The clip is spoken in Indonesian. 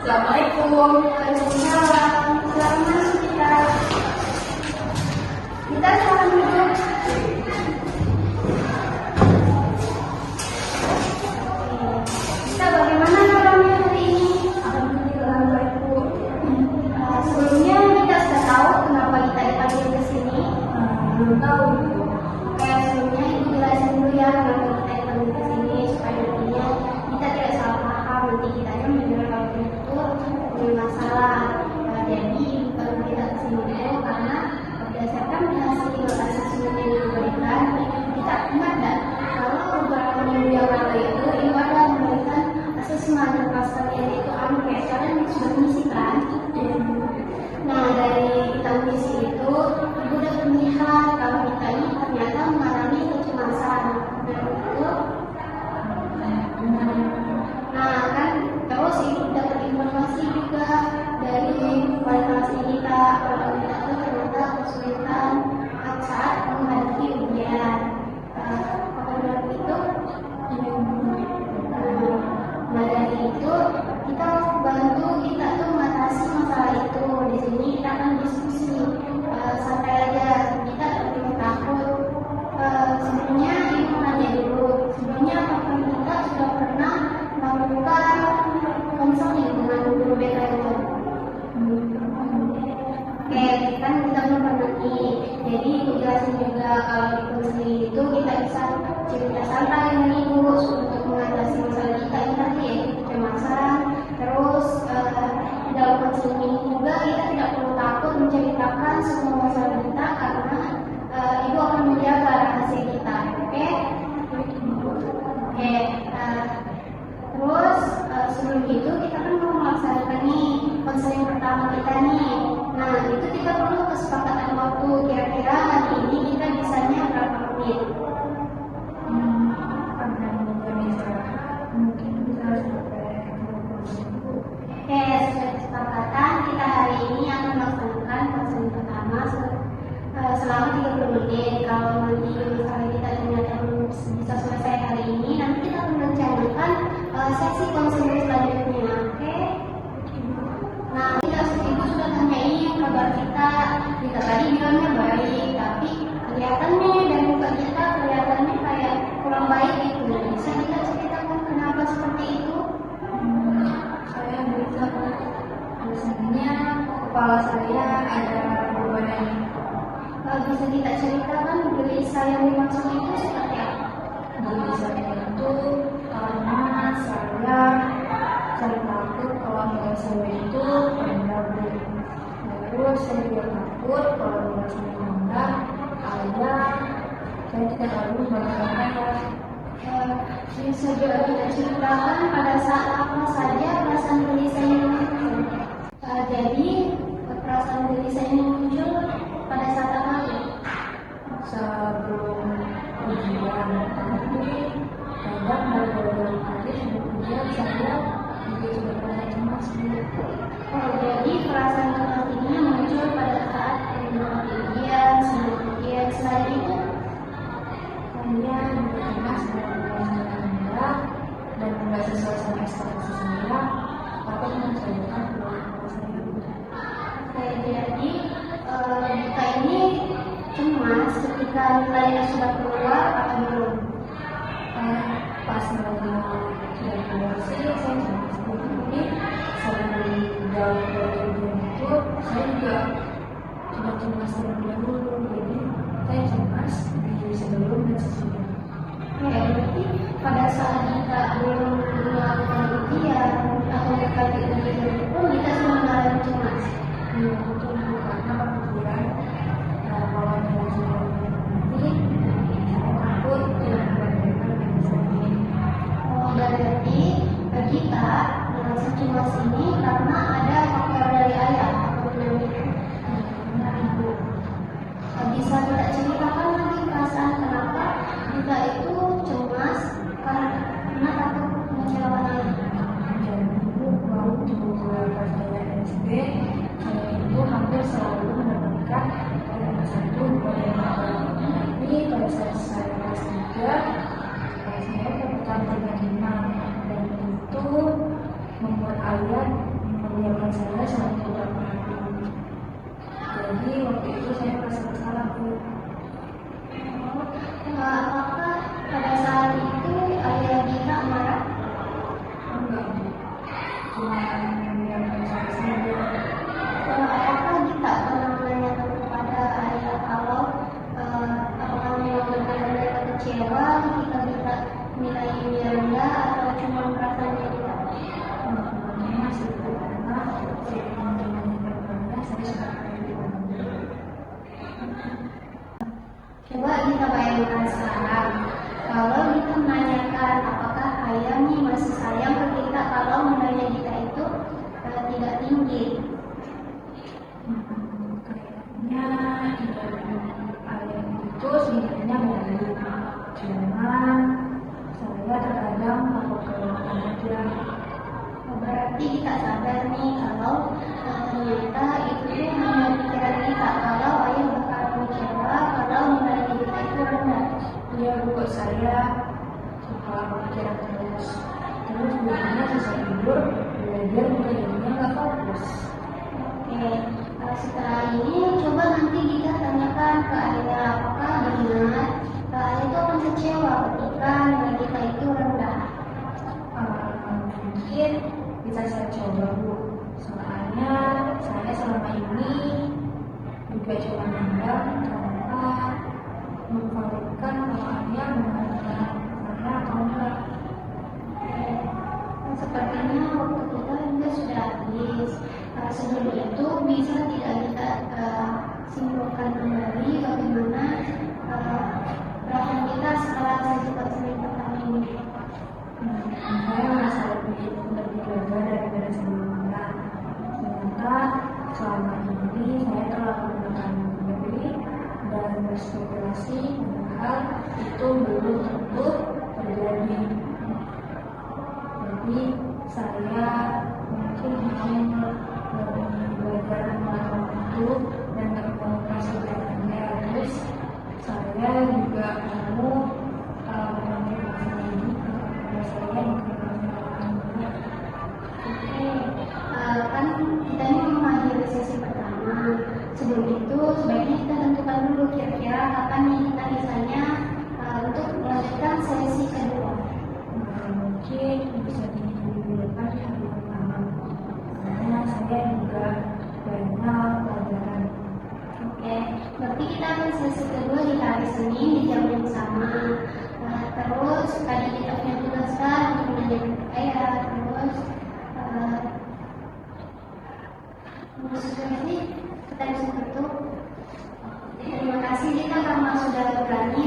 Assalamualaikum. Waalaikumsalam. Selamat masuk kita. Kita silakan duduk. Kita bagaimana kabarnya hari ini? Alhamdulillah baik Bu. Sebelumnya kita sudah tahu kenapa kita dipanggil ke sini. Belum tahu Bu. Sebelumnya Ibu jelasin dulu ya kenapa kita dipanggil ke sini supaya nantinya kita tidak salah paham, nanti kita yang mendengar kalau itu punya masalah. Jadi kalau kita ke sini itu karena berdasarkan hasil asesmen yang diberikan, kita ingat dan kalau beberapa minggu yang lalu itu Ibu ada memberikan asesmen kelas kalian itu angket, kalian sudah mengisi kan? Nah dari kita mengisi itu Ibu dapat melihat kalau kita ini ternyata mengalami kecemasan. Nah kan terus Ibu dapat informasi juga dari wali kelas kita kalau kita itu ternyata kesulitan saat menghadapi ujian. Apa benar itu? Nah dari itu kita bantu kita tuh mengatasi masalah itu. Di sini kita akan diskusi santai aja, kita tidak perlu takut. Sebelumnya Ibu nanya dulu, sebelumnya apakah kita sudah pernah melakukan konseling dengan guru BK itu? Oke, kan kita belum pernah nih. Jadi Ibu jelasin juga kalau di konseling itu kita bisa cerita santai dengan Ibu untuk mengatasi masalah kita ini tadi ya, kecemasan. Terus di dalam konseling ini juga kita tidak perlu takut menceritakan semua masalah kita karena Ibu akan menjaga rahasia kita. Oke? Oke. Terus sebelum itu kita kan mau melaksanakan nih konseling pertama kita nih. Nah itu kita perlu kesepakatan waktu. Kira-kira hari ini kita bisanya berapa menit? Mungkin bisa sampai 20 menit Bu. Oke, sesuai kesepakatan kita hari ini akan melaksanakan konseling pertama selama 30 menit. Kalau nanti masalah kita ternyata belum bisa selesai hari ini, nanti kita akan merencanakan sesi konseling selanjutnya. Oke? Nah, kita Ibu sudah tanyain kabar kita. Kita tadi bilangnya baik, tapi kelihatannya dari muka kita kelihatannya kayak kurang baik gitu. Bisa kita ceritakan kenapa seperti itu? Saya bisa alasannya kepala saya ada beban yang Bisa kita ceritakan gelisah yang dimaksud itu seperti apa? bagi saya itu karena saya sering takut kalau nilai saya itu rendah Bu. Terus saya juga takut kalau nilai saya rendah, saya tidak tahu bagaimana. Bisa juga kita ceritakan pada saat apa saja perasaan gelisah ini muncul. Jadi perasaan gelisah ini muncul pada saat apa? Sebelum ujian, tapi kadang dari beberapa hari sebelum ujian saya juga sudah merasa cemas Bu. Jadi perasaan cemas ini muncul pada saat menghadapi ujian, sebelum ujian, selain itu. Saya juga cemas dengan nilai saya rendah dan tidak sesuai sama ekspektasi saya, takut mengecewakan keluarga saya Bu. Jadi kita ini cemas ketika nilainya sudah keluar atau belum? Pas nilainya sudah keluar sih saya cemas Bu. Tapi sebelum jauh dari ujian itu saya juga sudah cemas terlebih dahulu, jadi saya cemas di sebelum dan sesudah. Berarti pada saat kita belum melakukan ujian atau mendekati ujian pun kita sudah mengalami cemas. Iya betul Bu, karena kepikiran kalau nilai saya nanti saya takut tidak mendapatkan nilai saya. Berarti kita merasa cemas ini karena ada faktor dari ayah atau dinamika. Ibu. Bisa kita ceritakan lagi perasaan kenapa kita itu cemas karena takut mengecewakan ayah? Jadi Bu, waktu keluarga saya SD, saya itu hampir selalu mendapatkan kelas 1 pada tapi pada saat saya kelas 3 saya mendapatkan 35 dan itu membuat ayah cuma yang saja. Apakah kita pernah menanyakan kepada ayah kalau apakah memang benar mereka kecewa ketika kita nilainya rendah atau cuma perasaannya kita? Masih karena saya menanyakan saya sudah Coba kita bayangkan sekarang, kalau kita menanyakan apakah ayah nih masih sayang ke kita kalau nilainya kita itu tidak tinggi. kayaknya ayah itu sebenarnya baik, cuman saya terkadang melakukan aja. Berarti kita sadar nih kalau ternyata itu hanya pikiran kita kalau ayah bakal kecewa kalau nilainya kita itu rendah. Dia buat saya suka pikiran terus biasanya susah tidur, belajar jadinya nggak fokus. Oke, setelah ini coba nanti kita tanyakan ke ayah apakah benar ayah itu akan kecewa ketika nilai kita itu rendah. Mungkin bisa saya coba Bu, soalnya saya selama ini juga cuma menganggap tanpa memvalidkan kalau ayah mengatakan saya atau enggak. Sepertinya waktu kita juga sudah habis. Sebelum itu bisa tidak kita simpulkan kembali bagaimana perasaan kita setelah sesi konseling pertama ini. Saya merasa lebih lega daripada sebelumnya. Ternyata selama ini saya terlalu menekan diri dan berspekulasi padahal itu belum tentu terjadi. Jadi saya mungkin hanya lebih belajar mengenal itu dan berkomunikasi dengannya. Terus saya juga mau memotivasi diri kepada saya Oke, kan kita ini mengakhiri sesi pertama. Sebelum itu sebaiknya kita tentukan dulu kira-kira kapan nih kita misalnya untuk melanjutkan sesi kedua. mungkin bisa digunakan di hari pertama karena saya juga banyak pelajaran. Oke, berarti kita akan sesi kedua di hari Senin di jam yang sama. Terus tadi kita punya tugaskan untuk menanyakan ke ayah. Terus kita bisa tutup. Terima kasih kita karena sudah berani